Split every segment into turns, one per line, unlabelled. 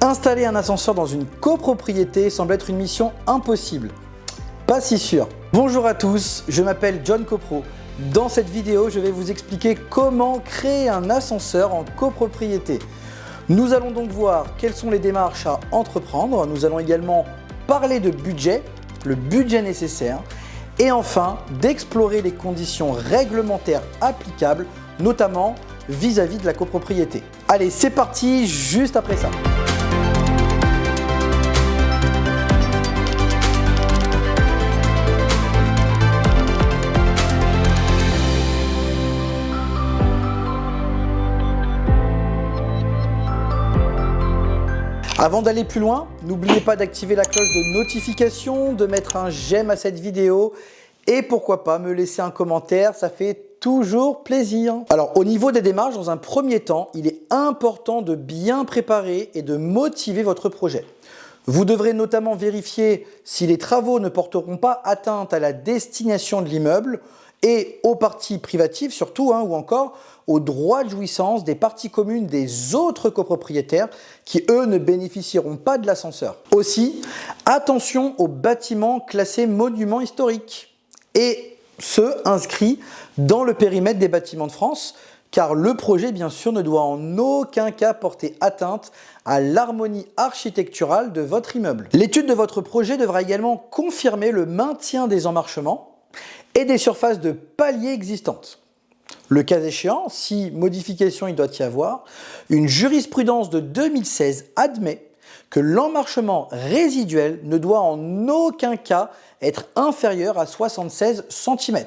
Installer un ascenseur dans une copropriété semble être une mission impossible. Pas si sûr. Bonjour à tous, je m'appelle John Copro. Dans cette vidéo, je vais vous expliquer comment créer un ascenseur en copropriété. Nous allons donc voir quelles sont les démarches à entreprendre. Nous allons également parler de budget, le budget nécessaire, et enfin d'explorer les conditions réglementaires applicables, notamment vis-à-vis de la copropriété. Allez, c'est parti, juste après ça. Avant d'aller plus loin, n'oubliez pas d'activer la cloche de notification, de mettre un j'aime à cette vidéo et pourquoi pas me laisser un commentaire, ça fait toujours plaisir. Alors au niveau des démarches, dans un premier temps, il est important de bien préparer et de motiver votre projet. Vous devrez notamment vérifier si les travaux ne porteront pas atteinte à la destination de l'immeuble et aux parties privatives surtout, ou encore aux droits de jouissance des parties communes des autres copropriétaires qui, eux, ne bénéficieront pas de l'ascenseur. Aussi, attention aux bâtiments classés monuments historiques et ceux inscrits dans le périmètre des bâtiments de France, car le projet, bien sûr, ne doit en aucun cas porter atteinte à l'harmonie architecturale de votre immeuble. L'étude de votre projet devra également confirmer le maintien des emmarchements et des surfaces de paliers existantes. Le cas échéant, si modification il doit y avoir, une jurisprudence de 2016 admet que l'emmarchement résiduel ne doit en aucun cas être inférieur à 76 cm.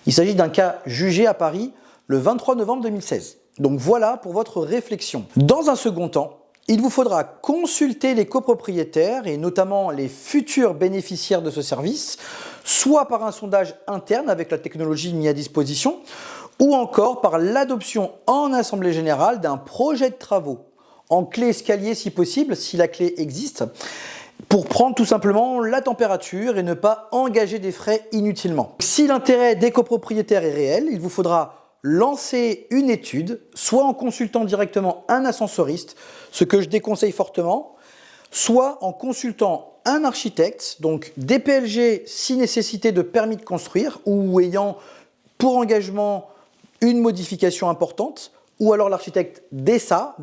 Il s'agit d'un cas jugé à Paris le 23 novembre 2016. Donc voilà pour votre réflexion. Dans un second temps, il vous faudra consulter les copropriétaires et notamment les futurs bénéficiaires de ce service, soit par un sondage interne avec la technologie mise à disposition, ou encore par l'adoption en assemblée générale d'un projet de travaux, en clé escalier si possible, si la clé existe, pour prendre tout simplement la température et ne pas engager des frais inutilement. Si l'intérêt des copropriétaires est réel, il vous faudra lancer une étude, soit en consultant directement un ascensoriste, ce que je déconseille fortement, soit en consultant un architecte, donc DPLG si nécessité de permis de construire ou ayant pour engagement une modification importante, ou alors l'architecte DESA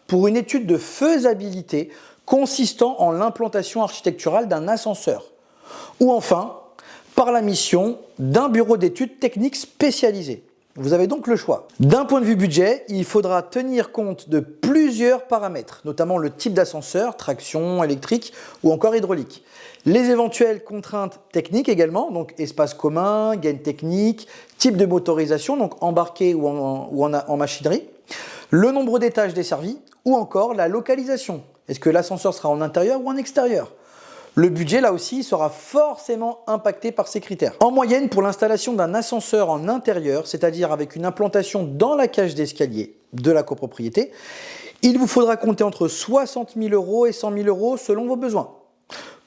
pour une étude de faisabilité consistant en l'implantation architecturale d'un ascenseur, ou enfin par la mission d'un bureau d'études techniques spécialisé. Vous avez donc le choix. D'un point de vue budget, il faudra tenir compte de plusieurs paramètres, notamment le type d'ascenseur, traction électrique ou encore hydraulique. Les éventuelles contraintes techniques également, donc espace commun, gaine technique, type de motorisation, donc embarqué ou en machinerie, le nombre d'étages desservis ou encore la localisation. Est-ce que l'ascenseur sera en intérieur ou en extérieur ? Le budget, là aussi, sera forcément impacté par ces critères. En moyenne, pour l'installation d'un ascenseur en intérieur, c'est-à-dire avec une implantation dans la cage d'escalier de la copropriété, il vous faudra compter entre 60 000 € et 100 000 € selon vos besoins.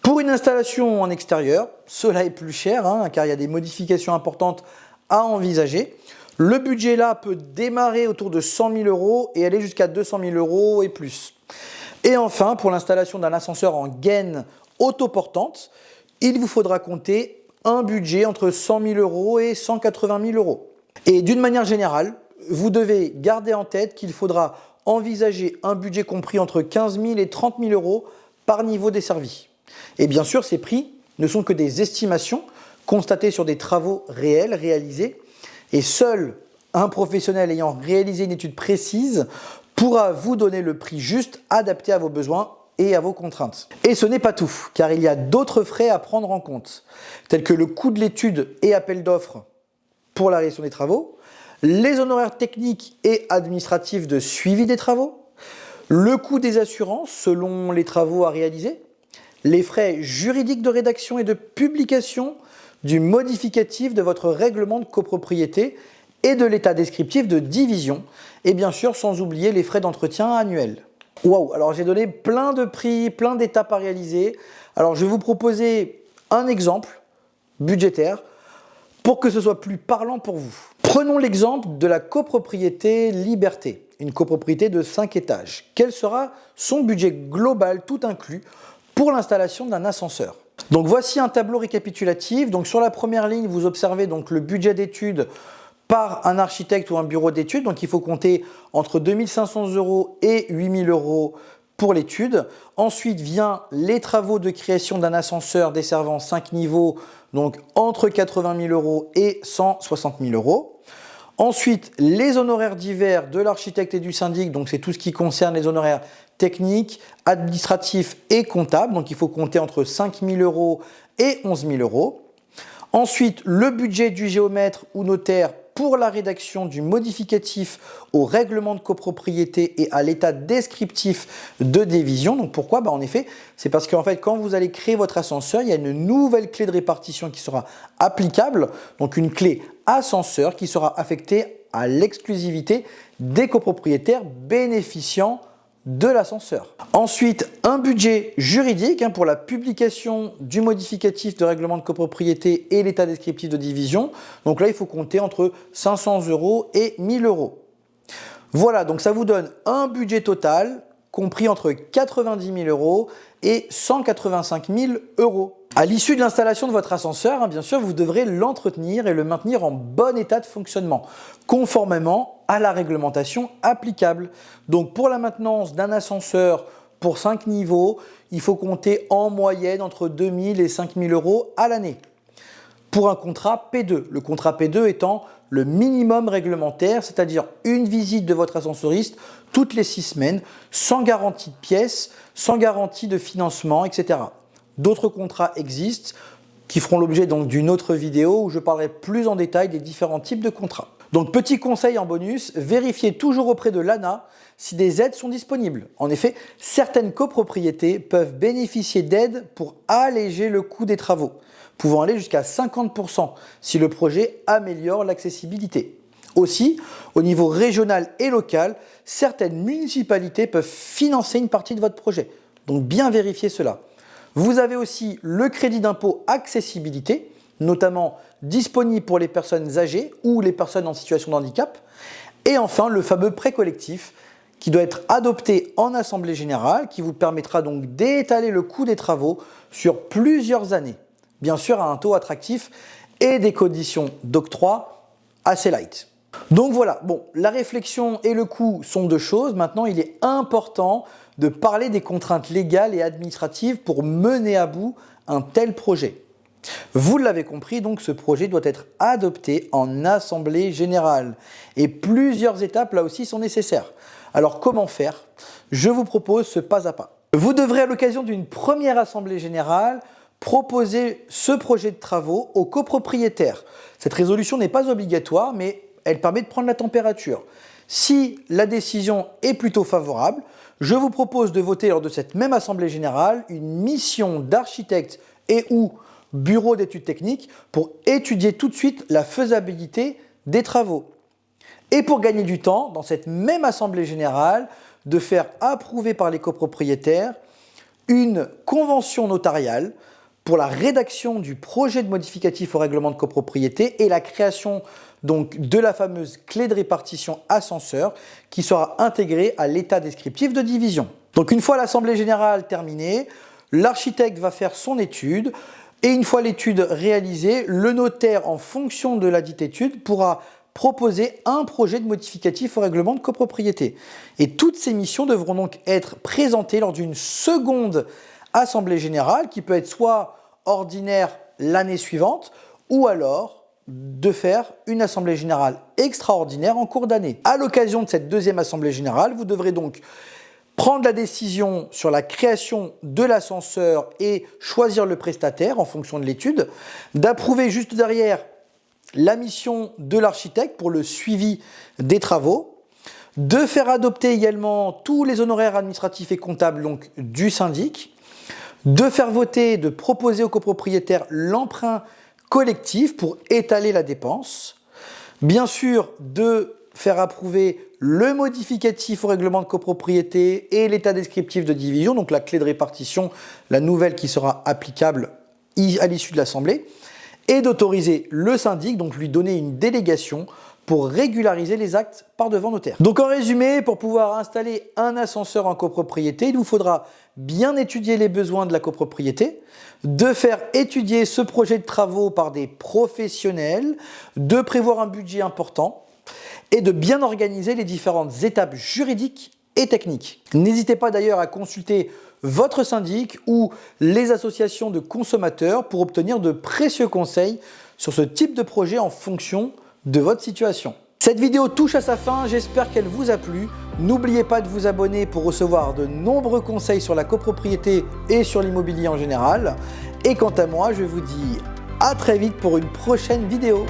Pour une installation en extérieur, cela est plus cher, car il y a des modifications importantes à envisager. Le budget là peut démarrer autour de 100 000 € et aller jusqu'à 200 000 € et plus. Et enfin, pour l'installation d'un ascenseur en gaine autoportante, il vous faudra compter un budget entre 100 000 € et 180 000 €. Et d'une manière générale, vous devez garder en tête qu'il faudra envisager un budget compris entre 15 000 et 30 000 € par niveau desservi. Et bien sûr, ces prix ne sont que des estimations constatées sur des travaux réels réalisés et seul un professionnel ayant réalisé une étude précise pourra vous donner le prix juste adapté à vos besoins et à vos contraintes. Et ce n'est pas tout, car il y a d'autres frais à prendre en compte, tels que le coût de l'étude et appel d'offres pour la réalisation des travaux, les honoraires techniques et administratifs de suivi des travaux, le coût des assurances selon les travaux à réaliser, les frais juridiques de rédaction et de publication du modificatif de votre règlement de copropriété et de l'état descriptif de division, et bien sûr sans oublier les frais d'entretien annuels. Waouh, alors j'ai donné plein de prix, plein d'étapes à réaliser. Alors je vais vous proposer un exemple budgétaire pour que ce soit plus parlant pour vous. Prenons l'exemple de la copropriété Liberté. une copropriété de 5 étages. Quel sera son budget global, tout inclus, pour l'installation d'un ascenseur? Donc voici un tableau récapitulatif. Donc sur la première ligne, vous observez donc le budget d'études par un architecte ou un bureau d'études. Donc il faut compter entre 2 500 € et 8 000 € pour l'étude. Ensuite vient les travaux de création d'un ascenseur desservant 5 niveaux, donc entre 80 000 € et 160 000 €. Ensuite, les honoraires divers de l'architecte et du syndic, donc c'est tout ce qui concerne les honoraires techniques, administratifs et comptables. Donc il faut compter entre 5 000 € et 11 000 €. Ensuite, le budget du géomètre ou notaire pour la rédaction du modificatif au règlement de copropriété et à l'état descriptif de division. Donc pourquoi? En effet, c'est parce qu'en fait, quand vous allez créer votre ascenseur, il y a une nouvelle clé de répartition qui sera applicable, donc une clé ascenseur qui sera affectée à l'exclusivité des copropriétaires bénéficiant de l'ascenseur. Ensuite, un budget juridique pour la publication du modificatif de règlement de copropriété et l'état descriptif de division. Donc là, il faut compter entre 500 € et 1 000 €. Voilà, donc ça vous donne un budget total compris entre 90 000 € et 185 000 €. À l'issue de l'installation de votre ascenseur, bien sûr, vous devrez l'entretenir et le maintenir en bon état de fonctionnement, conformément à la réglementation applicable. Donc pour la maintenance d'un ascenseur pour 5 niveaux, il faut compter en moyenne entre 2 000 et 5 000 € à l'année. Pour un contrat P2, le contrat P2 étant le minimum réglementaire, c'est-à-dire une visite de votre ascenseuriste toutes les 6 semaines, sans garantie de pièces, sans garantie de financement, etc. D'autres contrats existent qui feront l'objet donc d'une autre vidéo où je parlerai plus en détail des différents types de contrats. Donc petit conseil en bonus, vérifiez toujours auprès de l'ANA si des aides sont disponibles. En effet, certaines copropriétés peuvent bénéficier d'aides pour alléger le coût des travaux, pouvant aller jusqu'à 50% si le projet améliore l'accessibilité. Aussi, au niveau régional et local, certaines municipalités peuvent financer une partie de votre projet. Donc bien vérifier cela. Vous avez aussi le crédit d'impôt accessibilité, notamment disponible pour les personnes âgées ou les personnes en situation de handicap. Et enfin, le fameux prêt collectif qui doit être adopté en assemblée générale, qui vous permettra donc d'étaler le coût des travaux sur plusieurs années. Bien sûr, à un taux attractif et des conditions d'octroi assez light. Donc voilà, la réflexion et le coût sont deux choses. Maintenant, il est important de parler des contraintes légales et administratives pour mener à bout un tel projet. Vous l'avez compris, donc ce projet doit être adopté en assemblée générale. Et plusieurs étapes là aussi sont nécessaires. Alors comment faire? Je vous propose ce pas à pas. Vous devrez à l'occasion d'une première assemblée générale proposer ce projet de travaux aux copropriétaires. Cette résolution n'est pas obligatoire, mais elle permet de prendre la température. Si la décision est plutôt favorable, je vous propose de voter lors de cette même assemblée générale une mission d'architecte et ou bureau d'études techniques pour étudier tout de suite la faisabilité des travaux. Et pour gagner du temps, dans cette même assemblée générale, de faire approuver par les copropriétaires une convention notariale pour la rédaction du projet de modificatif au règlement de copropriété et la création donc de la fameuse clé de répartition ascenseur qui sera intégrée à l'état descriptif de division. Donc une fois l'assemblée générale terminée, l'architecte va faire son étude et une fois l'étude réalisée, le notaire en fonction de la dite étude pourra proposer un projet de modificatif au règlement de copropriété. Et toutes ces missions devront donc être présentées lors d'une seconde assemblée générale qui peut être soit ordinaire l'année suivante ou alors de faire une assemblée générale extraordinaire en cours d'année. À l'occasion de cette deuxième assemblée générale, vous devrez donc prendre la décision sur la création de l'ascenseur et choisir le prestataire en fonction de l'étude, d'approuver juste derrière la mission de l'architecte pour le suivi des travaux, de faire adopter également tous les honoraires administratifs et comptables donc, du syndic, de faire voter, de proposer aux copropriétaires l'emprunt collectif pour étaler la dépense, bien sûr de faire approuver le modificatif au règlement de copropriété et l'état descriptif de division, donc la clé de répartition, la nouvelle qui sera applicable à l'issue de l'assemblée, et d'autoriser le syndic, donc lui donner une délégation pour régulariser les actes par devant notaire. Donc en résumé, pour pouvoir installer un ascenseur en copropriété, il vous faudra bien étudier les besoins de la copropriété, de faire étudier ce projet de travaux par des professionnels, de prévoir un budget important et de bien organiser les différentes étapes juridiques et techniques. N'hésitez pas d'ailleurs à consulter votre syndic ou les associations de consommateurs pour obtenir de précieux conseils sur ce type de projet en fonction de votre situation. Cette vidéo touche à sa fin, j'espère qu'elle vous a plu. N'oubliez pas de vous abonner pour recevoir de nombreux conseils sur la copropriété et sur l'immobilier en général. Et quant à moi, je vous dis à très vite pour une prochaine vidéo.